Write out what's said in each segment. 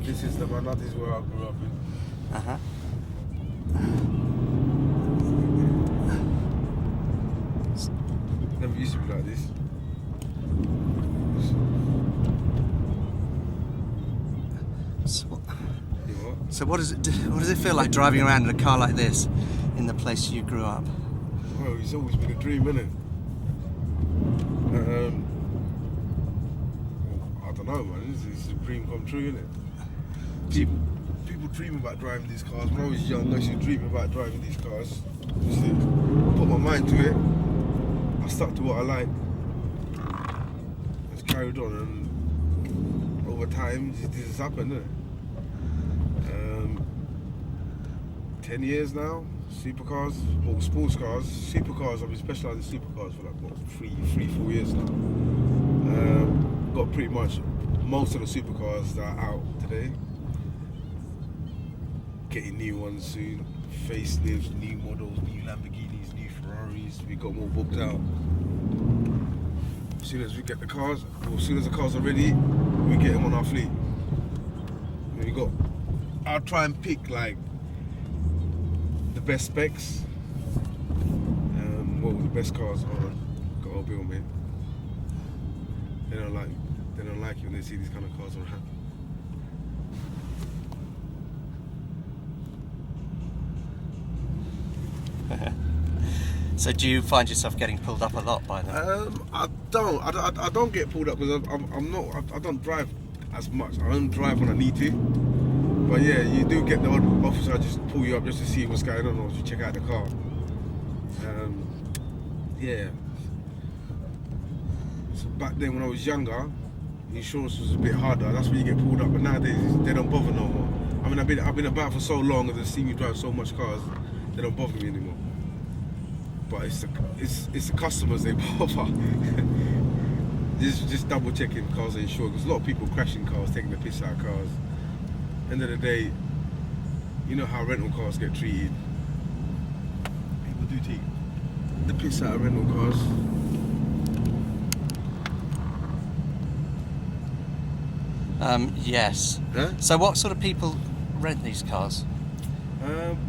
This is the man, that is where I grew up in. Uh-huh. Never used to be like this. So what does it feel like driving around in a car like this in the place you grew up? Well, it's always been a dream, innit? I don't know, man. It's a dream come true, innit? People dream about driving these cars. When I was young, I used to dream about driving these cars. Just to put my mind to it. I stuck to what I like. Just carried on, and over time, this has happened, innit? 10 years now, supercars, or sports cars. Supercars, I've been specialising in supercars for like, what, 4 years now. Got pretty much most of the supercars that are out today. Getting new ones soon, facelifts, new models, new Lamborghinis, new Ferraris. We got more booked out. As soon as we get the cars, or as soon as the cars are ready, we get them on our fleet. I'll try and pick like the best specs. What were the best cars? Hold on, got a bill, mate. They don't like you when they see these kind of cars around. So do you find yourself getting pulled up a lot by them? I don't get pulled up because I don't drive as much. I don't drive when I need to. But yeah, you do get the odd officer just pull you up just to see what's going on or to check out the car. Yeah. So back then when I was younger, insurance was a bit harder. That's when you get pulled up. But nowadays they don't bother no more. I mean, I've been about for so long and they see me drive so much cars, they don't bother me anymore. But it's the customers they bother. just double checking cars are insured because a lot of people crashing cars, taking the piss out of cars. End of the day, you know how rental cars get treated. People do take the piss out of rental cars. Yes. Huh? So what sort of people rent these cars?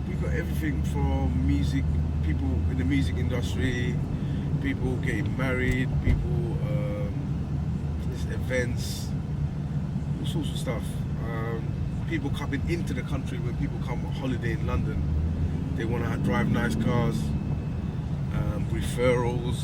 We've got everything from music, people in the music industry, people getting married, people, events, all sorts of stuff. People coming into the country when people come on holiday in London. They want to drive nice cars, referrals,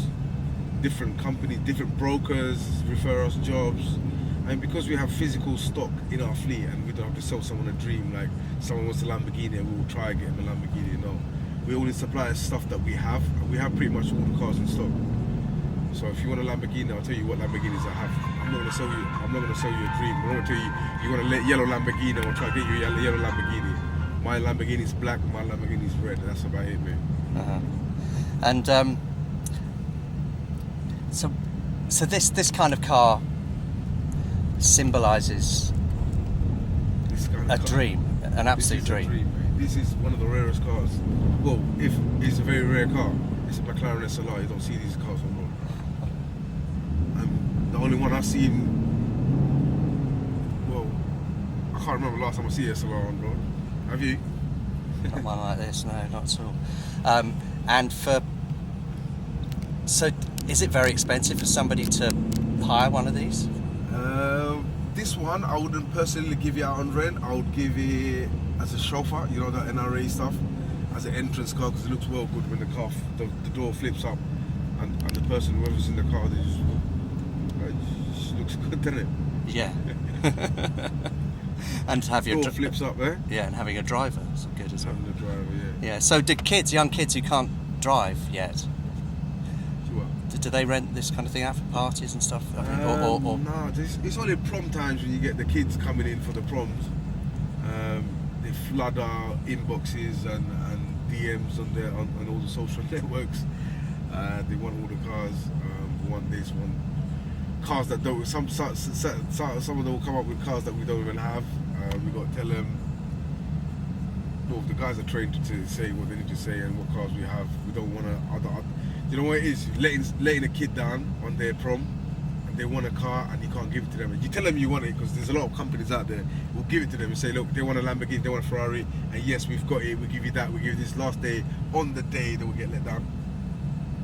different companies, different brokers, refer us jobs. And because we have physical stock in our fleet and we don't have to sell someone a dream, like someone wants a Lamborghini and we will try and get them a Lamborghini, no. We only supply stuff that we have, and we have pretty much all the cars in stock. So if you want a Lamborghini, I'll tell you what Lamborghinis I have. I'm not gonna sell you a dream. I'm gonna tell you want a yellow Lamborghini, I'll try to get you a yellow Lamborghini. My Lamborghini's black, my Lamborghini's red. That's about it, mate. Uh-huh. And so this kind of car symbolises a dream, an absolute dream. This is one of the rarest cars. Well, if it's a very rare car, it's a McLaren SLR. You don't see these cars on road. And the only one I've seen, well, I can't remember the last time I see a SLR on road. Have you? Not one like this, no, not at all. So is it very expensive for somebody to hire one of these? This one, I wouldn't personally give it out on rent. I would give it as a chauffeur, you know, the NRA stuff, as an entrance car, because it looks well good when the the door flips up and the person, whoever's in the car, they just looks good, doesn't it? Yeah. And have your door flips up there. Yeah, and having a driver is good as well. Having a driver, yeah. Yeah. So do young kids who can't drive yet, do they rent this kind of thing out for parties and stuff? I mean, or no, it's only prom times when you get the kids coming in for the proms. They flood our inboxes and DMs on all the social networks. They want all the cars. Want this, want cars that don't. Some of them will come up with cars that we don't even have. We got to tell them. No, the guys are trained to say what they need to say and what cars we have. We don't want to. You know what it is? Letting a kid down on their prom, and they want a car and you can't give it to them. And you tell them you want it because there's a lot of companies out there who'll give it to them and say, look, they want a Lamborghini, they want a Ferrari, and yes, we've got it. We give you that. We give you this. Last day, on the day, they will get let down,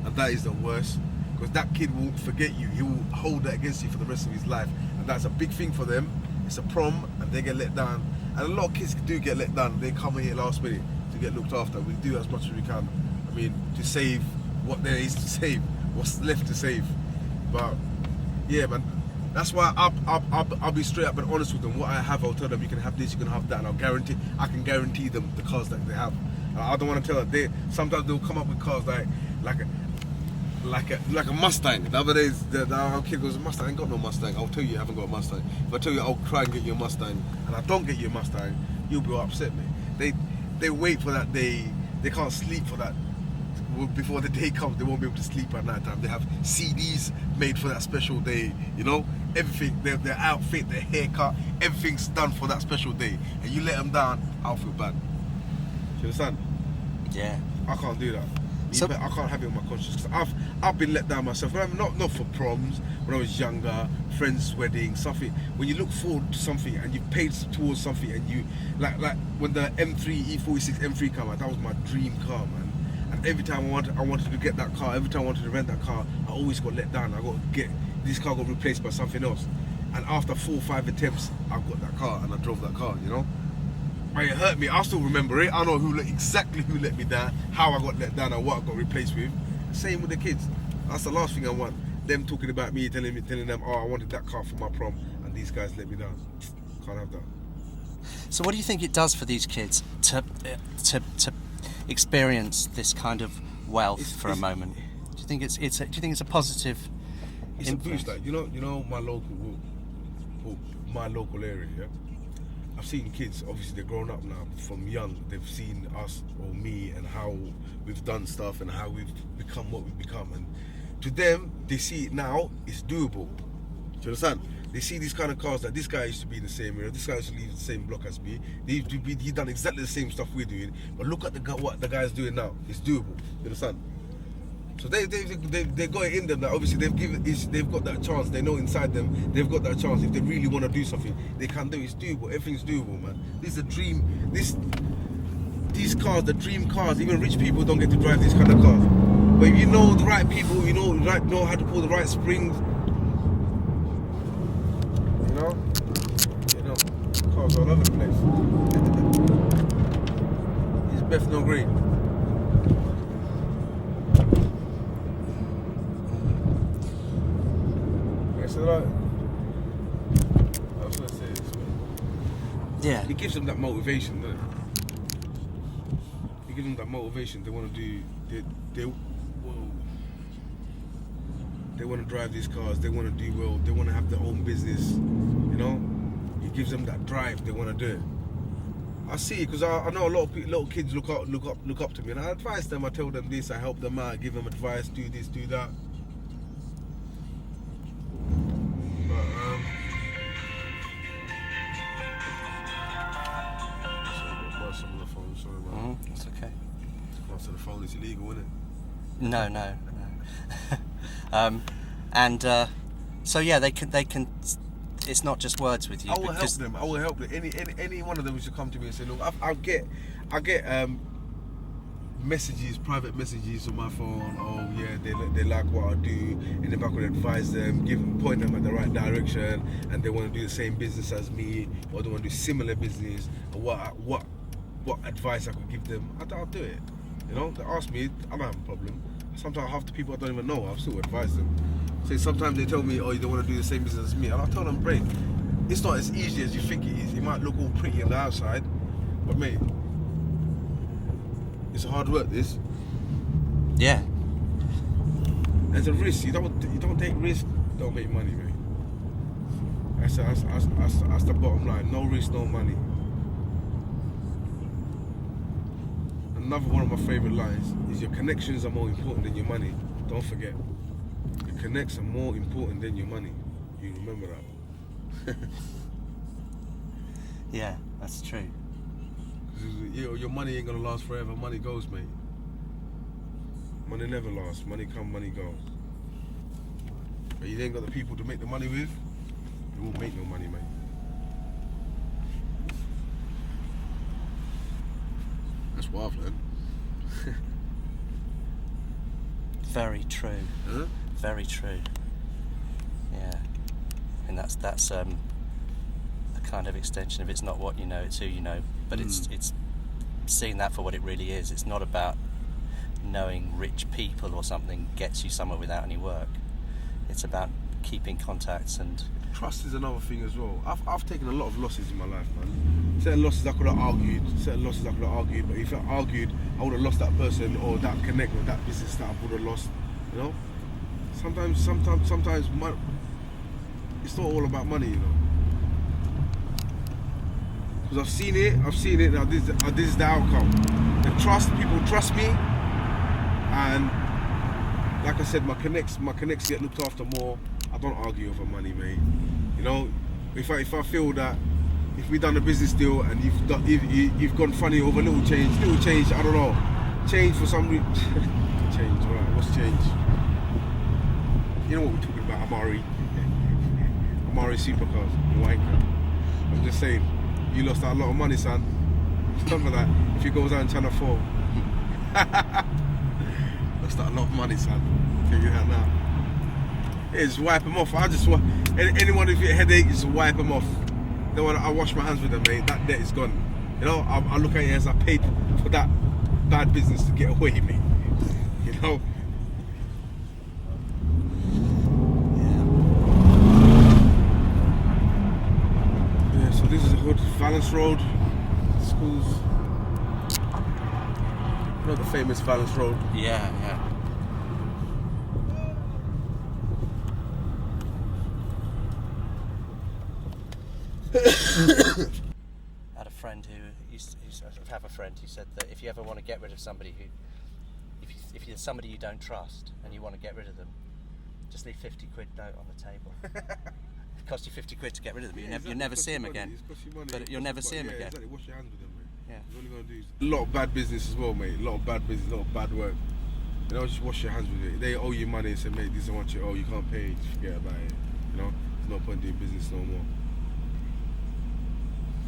and that is the worst. Because that kid will forget you. He will hold that against you for the rest of his life. And that's a big thing for them. It's a prom and they get let down. And a lot of kids do get let down. They come in here last minute to get looked after. We do as much as we can. I mean, to save what there is to save. What's left to save. But, yeah, man. That's why I'll be straight up and honest with them. What I have, I'll tell them you can have this, you can have that. And I can guarantee them the cars that they have. I don't want to tell them. Sometimes they'll come up with cars like a Mustang. The other days, our kid goes, Mustang, I ain't got no Mustang. I'll tell you I haven't got a Mustang. If I tell you I'll try and get you a Mustang, and I don't get you a Mustang, you'll be upset, mate. They wait for that day. They can't sleep for that. Before the day comes, they won't be able to sleep at night time. They have CDs made for that special day, you know? Everything, their outfit, their haircut, everything's done for that special day. And you let them down, I'll feel bad. You understand? Yeah. I can't do that. So, I can't have it on my conscience because I've been let down myself. Not for proms when I was younger, friends' weddings, something. When you look forward to something and you paid towards something and you like when the M3 E46 M3 came out, that was my dream car, man. And every time I wanted to get that car, every time I wanted to rent that car, I always got let down. This car got replaced by something else. And after 4 or 5 attempts, I got that car and I drove that car, you know. It hurt me. I still remember it. I know exactly who let me down, how I got let down, and what I got replaced with. Same with the kids. That's the last thing I want. Them talking about me, telling them, oh, I wanted that car for my prom, and these guys let me down. Can't have that. So, what do you think it does for these kids to experience this kind of wealth for a moment? Do you think it's a positive? It's influence? a boost. Like you know, my local area. Yeah? I've seen kids, obviously they're grown up now, from young, they've seen us or me and how we've done stuff and how we've become what we've become. And to them, they see it now, it's doable. Do you understand? They see these kind of cars that this guy used to be in the same area, this guy used to live in the same block as me. He done exactly the same stuff we're doing, but look at what the guy's doing now. It's doable. You understand? So they got it in them that obviously they've got that chance. They know inside them they've got that chance. If they really want to do something, they can do it. It's doable. Everything's doable, man. This is a dream. These cars, the dream cars. Even rich people don't get to drive these kind of cars. But if you know the right people, you know how to pull the right springs. You know, cars all over the place. It's Bethnal Green. So like, I was gonna say this, man. Yeah. It gives them that motivation, doesn't it? It gives them that motivation. They want to do. They want to drive these cars. They want to do well. They want to have their own business. You know, it gives them that drive. They want to do it. I see, because I know a lot of little kids look up to me, and I advise them. I tell them this. I help them out. Give them advice. Do this. Do that. That's okay. Answer the phone is illegal, isn't it? No. So yeah, they can. It's not just words with you. I will help them. Any one of them should come to me and say, look, I get messages, private messages on my phone. Oh yeah, they like what I do, and if I could advise them, point them at the right direction, and they want to do the same business as me, or they want to do similar business, or what advice I could give them, I'll do it. You know, they ask me, I don't have a problem. Sometimes half the people I don't even know, I'll still advise them. So sometimes they tell me, oh, you don't want to do the same business as me, and I'll tell them, break. It's not as easy as you think it is. It might look all pretty on the outside, but mate, it's hard work. This. Yeah. There's a risk. You don't take risk, don't make money, mate. That's the bottom line. No risk, no money. And another one of my favourite lines is your connections are more important than your money. Don't forget. Your connects are more important than your money. You remember that. Yeah, that's true. Your money ain't gonna last forever. Money goes, mate. Money never lasts. Money come, money goes. But you ain't got the people to make the money with, you won't make no money, mate. That's what I've learned. Very true. Huh? Very true. Yeah. And that's a kind of extension of it's not what you know, it's who you know. But it's seeing that for what it really is. It's not about knowing rich people or something gets you somewhere without any work. It's about keeping contacts and... Trust is another thing as well. I've taken a lot of losses in my life, man. Certain losses I could have argued, but if I argued, I would have lost that person or that connect or that business that I would have lost, you know? Sometimes money, it's not all about money, you know? Because I've seen it, now this is the outcome. People trust me, and like I said, my connects get looked after more. I don't argue over money, mate. You know, if I feel that if we done a business deal and you've gone funny over little change, I don't know, change for some reason. Change, alright, what's change? You know what we're talking about, Amari Supercars, wanker. I'm just saying, you lost out a lot of money, son. Remember that, if you go down Channel 4. Lost out a lot of money, son. Tell you that now. Yeah, just wipe them off. Anyone who get a headache, just wipe them off. Then when I wash my hands with them, mate, that debt is gone. You know, I look at it as I paid for that bad business to get away, mate. You know? Yeah, so this is a hood, Valence Road, schools. You know the famous Valence Road? Yeah. I had a friend who said that if you ever want to get rid of somebody if you're somebody you don't trust and you want to get rid of them, just leave 50 quid note on the table. It costs you 50 quid to get rid of them. You'll never see them again. But you'll never see them again. Exactly. Wash your hands with them, mate. Yeah. You're only gonna do a lot of bad business as well, mate. A lot of bad business, a lot of bad work. You know, just wash your hands with it. They owe you money and say, mate, this is what you owe. You can't pay. Just forget about it. You know, there's no point doing business no more.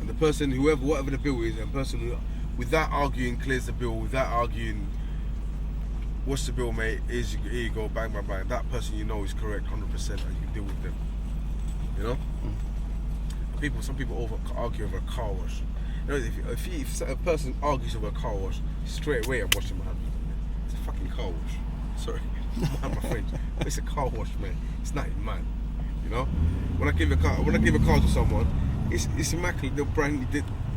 And the person, whatever the bill is, and the person who, without arguing, clears the bill, without arguing, what's the bill, mate? Here you go, bang, bang, bang. That person you know is correct, 100%, and you can deal with them. You know? Some people argue over a car wash. You know, if a person argues over a car wash, straight away I'm washing my hands with them. It's a fucking car wash. Sorry, mind my French. It's a car wash, man. It's not mine. You know? When I give a car to someone, it's immaculate. The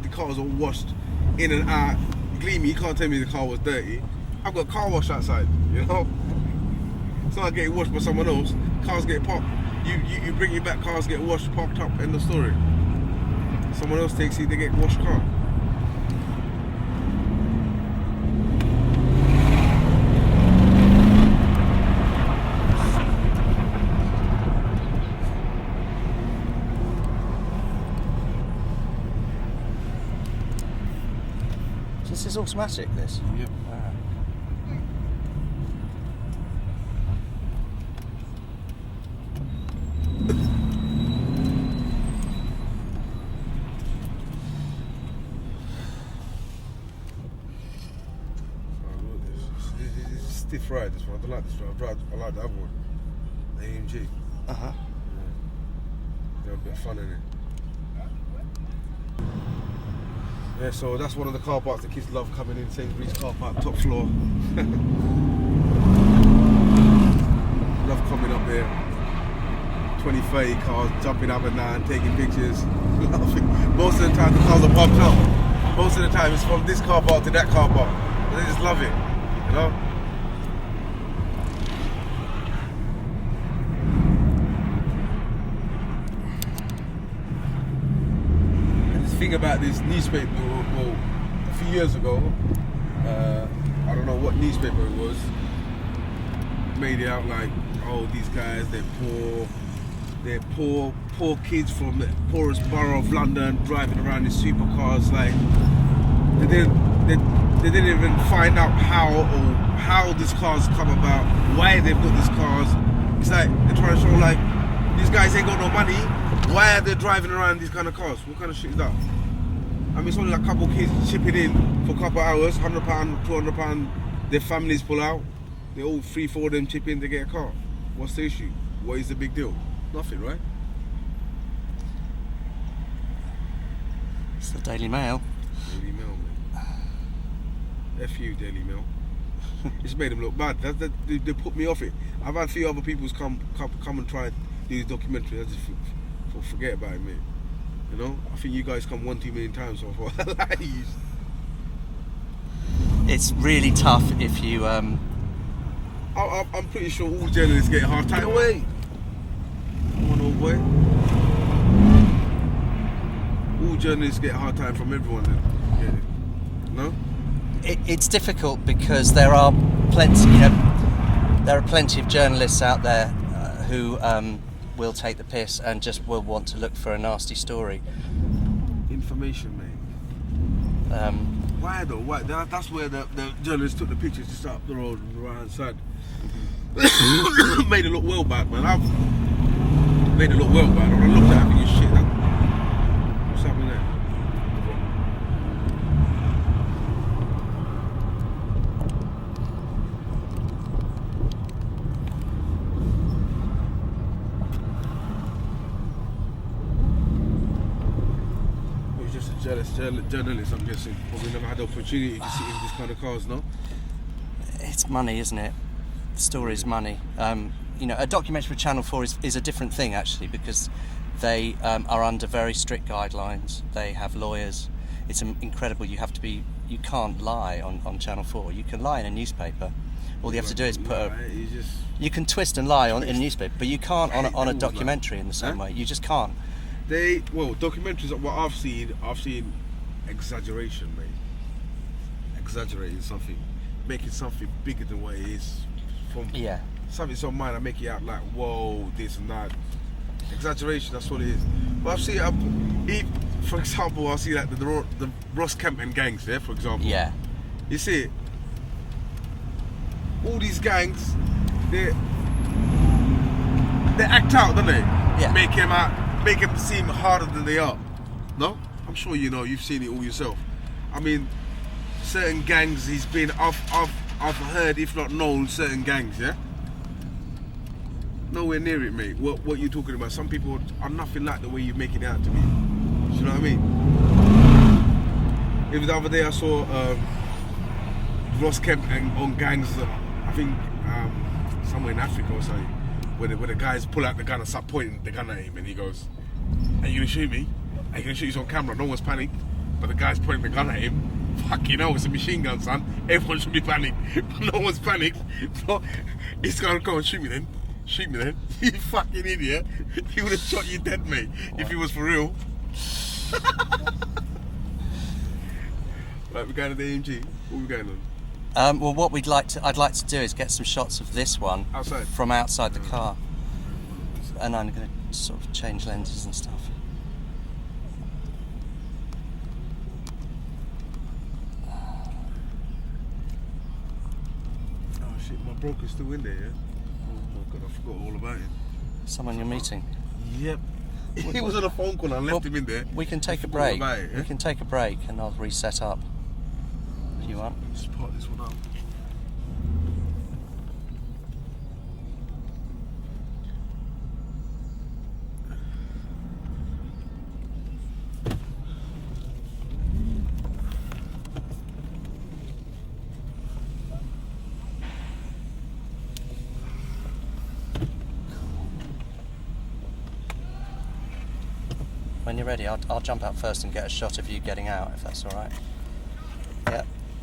cars all washed in and out, gleamy. You can't tell me the car was dirty. I've got a car wash outside, you know. It's not getting washed by someone else. Cars get popped. You bring it back. Cars get washed, popped up. End of story. Someone else takes it. They get washed car. This is automatic, this? Yep. Wow. It's a stiff ride, this one. I don't like this one. I like the other one. The AMG. Uh-huh. Yeah, a bit of fun in it. Yeah, so that's one of the car parks the kids love coming in. Sainsbury's car park, top floor. Love coming up there. 20, 30 cars jumping up and down, taking pictures. Laughing. Most of the time the cars are parked up. Most of the time it's from this car park to that car park. But they just love it, you know? Thing about this newspaper, well, a few years ago, I don't know what newspaper it was, made it out like, oh, these guys, they're poor kids from the poorest borough of London driving around in supercars. Like, they didn't even find out how these cars come about, why they put these cars. It's like they're trying to show like these guys ain't got no money. Why are they driving around these kind of cars? What kind of shit is that? I mean, it's only like a couple of kids chipping in for a couple of hours, £100, £200. Their families pull out. They all 3-4 of them chip in to get a car. What's the issue? What is the big deal? Nothing, right? It's the Daily Mail. Daily Mail, man. F you, Daily Mail. It's made them look bad. They put me off it. I've had a few other people come and try to do this documentary. I just forget about it, mate. You know, I think you guys come 1-2 million times so far. It's really tough if you. I'm pretty sure all journalists get a hard time. Wait, come on, old boy. All journalists get a hard time from everyone. Then, no. It's difficult because there are plenty. There are plenty of journalists out there who will take the piss and just will want to look for a nasty story. Information, mate. Why though? Why? That's where the journalists took the pictures just up the road on the right hand side. Made it look well bad, man. I've made it look well bad. When I looked at it, I think shit. What's happening there? Jealous journalist, I'm guessing. Probably never had the opportunity to see in this kind of cars, no? It's money, isn't it? The story is money. A documentary for Channel 4 is a different thing, actually, because they are under very strict guidelines. They have lawyers. It's incredible. You can't lie on Channel 4. You can lie in a newspaper. All you have to do is you can twist and lie in a newspaper, but you can't on a documentary in the same way. You just can't. Documentaries, what I've seen exaggeration, mate. Exaggerating something, making something bigger than what it is. Something so minor, make it out like, whoa, this and that. Exaggeration, that's what it is. But I've seen, for example, I see like the Ross Kempton gangs, yeah, for example. Yeah. You see it? All these gangs, they act out, don't they? Yeah. Make them seem harder than they are. No? I'm sure you know, you've seen it all yourself. I mean, certain gangs, I've heard, if not known, certain gangs, yeah? Nowhere near it, mate. What you're talking about, some people are nothing like the way you make it out to be. Do you know what I mean? Even the other day I saw Ross Kemp on gangs, I think somewhere in Africa or something, where the guys pull out the gun and start pointing the gun at him, and he goes, "Are you gonna shoot me? Are you gonna shoot us on camera?" No one's panicked, but the guy's pointing the gun at him. Fucking hell, it's a machine gun, son. Everyone should be panicked, but no one's panicked. So he's gonna go and shoot me then. Shoot me then. You fucking idiot. He would have shot you dead, mate, if he was for real. Right, we're going to the AMG. What are we going on? Well, what I'd like to do is get some shots of this one outside, from outside the car, and I'm going to sort of change lenses and stuff. Oh shit, my broker's still in there, yeah? Oh my god, I forgot all about him. Someone you're meeting? Yep. He was on a phone call and I left him in there. We can take a break. It, yeah? We can take a break and I'll reset up if you want. Let's part this one out. When you're ready, I'll jump out first and get a shot of you getting out, if that's all right.